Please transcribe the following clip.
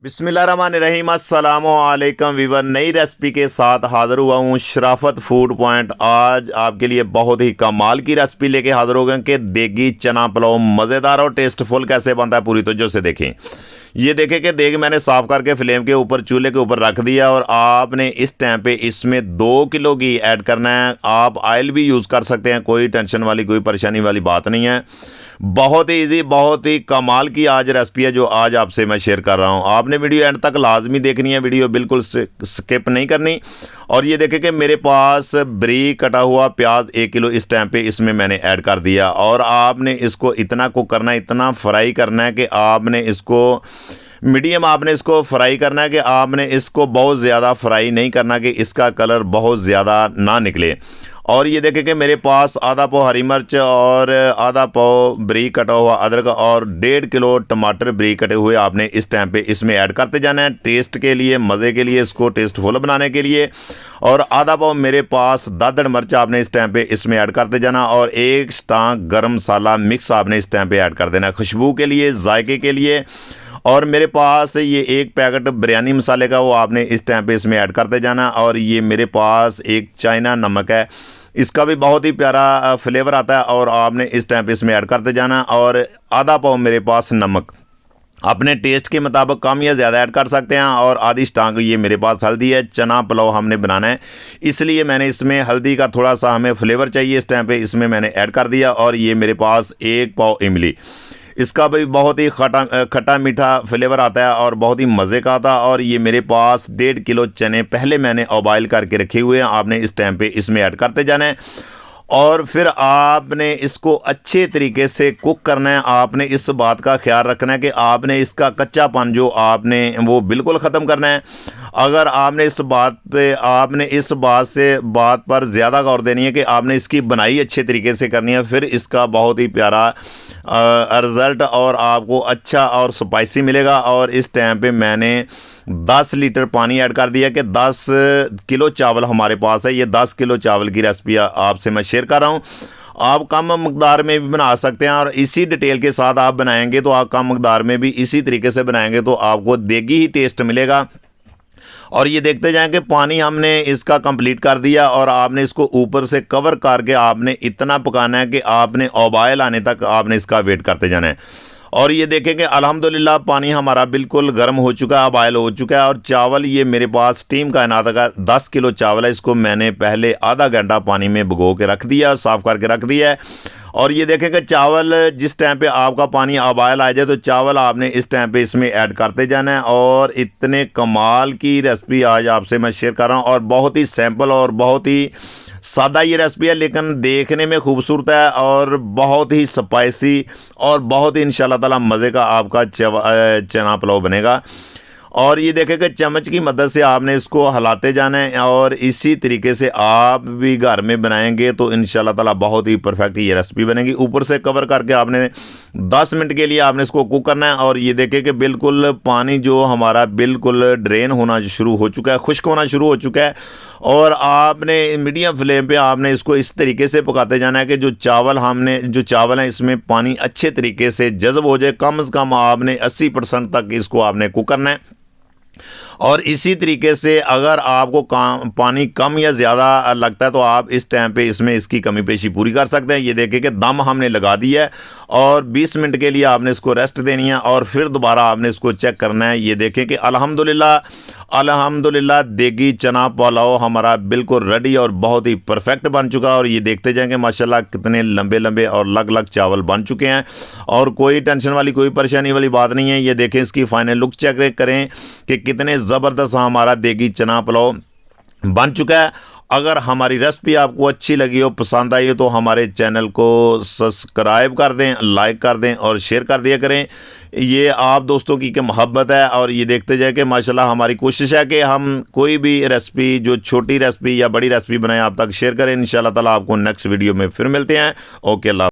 बिस्मिल्लाहिर्रहमानिर्रहीम अस्सलामुअलैकुम वीवर। नई रेसिपी के साथ हाज़िर हुआ हूँ शराफत फूड पॉइंट। आज आपके लिए बहुत ही कमाल की रेसिपी लेके हाज़िर हो गए कि देगी चना पुलाव मज़ेदार और टेस्टफुल कैसे बनता है पूरी तवज्जो से देखें। ये देखें कि देग मैंने साफ़ करके फ्लेम के ऊपर चूल्हे के ऊपर रख दिया और आपने इस टाइम पे इसमें 2 किलो घी ऐड करना है। आप ऑयल भी यूज़ कर सकते हैं, कोई टेंशन वाली कोई परेशानी वाली बात नहीं है। बहुत ही इजी, बहुत ही कमाल की आज रेसिपी है जो आज आपसे मैं शेयर कर रहा हूँ। आपने वीडियो एंड तक लाजमी देखनी है, वीडियो बिल्कुल स्किप नहीं करनी। और ये देखें कि मेरे पास बारीक कटा हुआ प्याज 1 किलो इस टाइम पे इसमें मैंने ऐड कर दिया। और आपने इसको इतना कुक करना है, इतना फ्राई करना है कि आपने इसको मीडियम आपने इसको फ्राई करना है कि आपने इसको बहुत ज़्यादा फ्राई नहीं करना कि इसका कलर बहुत ज़्यादा ना निकले। और ये देखें कि मेरे पास आधा पाव हरी मिर्च और आधा पाव बारीक कटा हुआ अदरक और 1.5 किलो टमाटर बारीक कटे हुए आपने इस टाइम पे इसमें ऐड करते जाना है, टेस्ट के लिए, मज़े के लिए, इसको टेस्टफुल बनाने के लिए। और आधा पाव मेरे पास दादड़ मिर्च आपने इस टाइम पे इसमें ऐड करते जाना और 1 स्टांक गरम मसाला मिक्स आपने इस टाइम पे ऐड कर देना खुशबू के लिए, जायके के लिए। और मेरे पास ये 1 पैकेट बिरयानी मसाले का वो आपने इस टाइम पे इसमें ऐड करते जाना। और ये मेरे पास एक चाइना नमक है, इसका भी बहुत ही प्यारा फ्लेवर आता है और आपने इस टाइम पे इसमें ऐड करते जाना। और आधा पाव मेरे पास नमक अपने टेस्ट के मुताबिक कम या ज़्यादा ऐड कर सकते हैं। और आधी स्टांक ये मेरे पास हल्दी है, चना पुलाव हमने बनाना है इसलिए मैंने इसमें हल्दी का थोड़ा सा हमें फ्लेवर चाहिए इस टाइम पे इसमें मैंने ऐड कर दिया। और ये मेरे पास 1 पाव इमली, इसका भी बहुत ही खट्टा मीठा फ्लेवर आता है और बहुत ही मज़े का आता है। और ये मेरे पास 1.5 किलो चने पहले मैंने उबाइल करके रखे हुए हैं, आपने इस टाइम पे इसमें ऐड करते जाना है। और फिर आपने इसको अच्छे तरीके से कुक करना है। आपने इस बात का ख्याल रखना है कि आपने इसका कच्चापन जो आपने वो बिल्कुल ख़त्म करना है। अगर आपने इस बात पर ज़्यादा गौर देनी है कि आपने इसकी बनाई अच्छे तरीके से करनी है, फिर इसका बहुत ही प्यारा रिज़ल्ट और आपको अच्छा और स्पाइसी मिलेगा। और इस टाइम पे मैंने 10 लीटर पानी ऐड कर दिया कि 10 किलो चावल हमारे पास है। ये 10 किलो चावल की रेसिपी आपसे मैं शेयर कर रहा हूँ। आप कम मकदार में भी बना सकते हैं और इसी डिटेल के साथ आप बनाएंगे तो आप कम मकदार में भी इसी तरीके से बनाएंगे तो आपको देगी ही टेस्ट मिलेगा। और ये देखते जाएं कि पानी हमने इसका कंप्लीट कर दिया और आपने इसको ऊपर से कवर करके आपने इतना पकाना है कि आपने उबाल आने तक आपने इसका वेट करते जाना है। और ये देखेंगे अल्हम्दुलिल्लाह पानी हमारा बिल्कुल गर्म हो चुका है, बॉयल हो चुका है। और चावल ये मेरे पास स्टीम कायनात का 10 किलो चावल है, इसको मैंने पहले आधा घंटा पानी में भिगो के रख दिया, साफ़ करके रख दिया है। और ये देखेंगे चावल जिस टाइम पे आपका पानी उबाल आ जाए तो चावल आपने इस टाइम पे इसमें ऐड करते जाना है। और इतने कमाल की रेसिपी आज आपसे मैं शेयर कर रहा हूँ और बहुत ही सिंपल और बहुत ही सादा ये रेसिपी है लेकिन देखने में खूबसूरत है और बहुत ही स्पाइसी और बहुत ही इंशाल्लाह ताला मज़े का आपका चना पुलाव बनेगा। और ये देखें कि चम्मच की मदद से आपने इसको हिलाते जाना है और इसी तरीके से आप भी घर में बनाएंगे तो इंशाल्लाह ताला बहुत ही परफेक्ट ये रेसिपी बनेगी। ऊपर से कवर करके आपने 10 मिनट के लिए आपने इसको कुक करना है। और ये देखें कि बिल्कुल पानी जो हमारा बिल्कुल ड्रेन होना शुरू हो चुका है, खुश्क होना शुरू हो चुका है। और आपने मीडियम फ्लेम पे आपने इसको इस तरीके से पकाते जाना है कि जो चावल हैं इसमें पानी अच्छे तरीके से जज़ब हो जाए। कम से कम आपने 80% तक इसको आपने कुक करना है। और इसी तरीके से अगर आपको पानी कम या ज़्यादा लगता है तो आप इस टाइम पे इसमें इसकी कमी पेशी पूरी कर सकते हैं। ये देखें कि दम हमने लगा दिया है और 20 मिनट के लिए आपने इसको रेस्ट देनी है और फिर दोबारा आपने इसको चेक करना है। ये देखें कि अल्हम्दुलिल्लाह देगी चना पुलाव हमारा बिल्कुल रेडी और बहुत ही परफेक्ट बन चुका है। और ये देखते जाएंगे माशाल्लाह कितने लंबे लंबे और अलग अलग चावल बन चुके हैं और कोई टेंशन वाली कोई परेशानी वाली बात नहीं है। ये देखें इसकी फाइनल लुक चेक करें कि कितने ज़बरदस्त हमारा देगी चना पुलाव बन चुका है। अगर हमारी रेसिपी आपको अच्छी लगी हो, पसंद आई हो तो हमारे चैनल को सब्सक्राइब कर दें, लाइक कर दें और शेयर कर दिया करें। ये आप दोस्तों की मोहब्बत है। और ये देखते जाए कि माशाल्लाह हमारी कोशिश है कि हम कोई भी रेसिपी जो छोटी रेसिपी या बड़ी रेसिपी बनाएं आप तक शेयर करें। इंशाल्लाह ताला आपको नेक्स्ट वीडियो में फिर मिलते हैं। ओके, अल्लाह।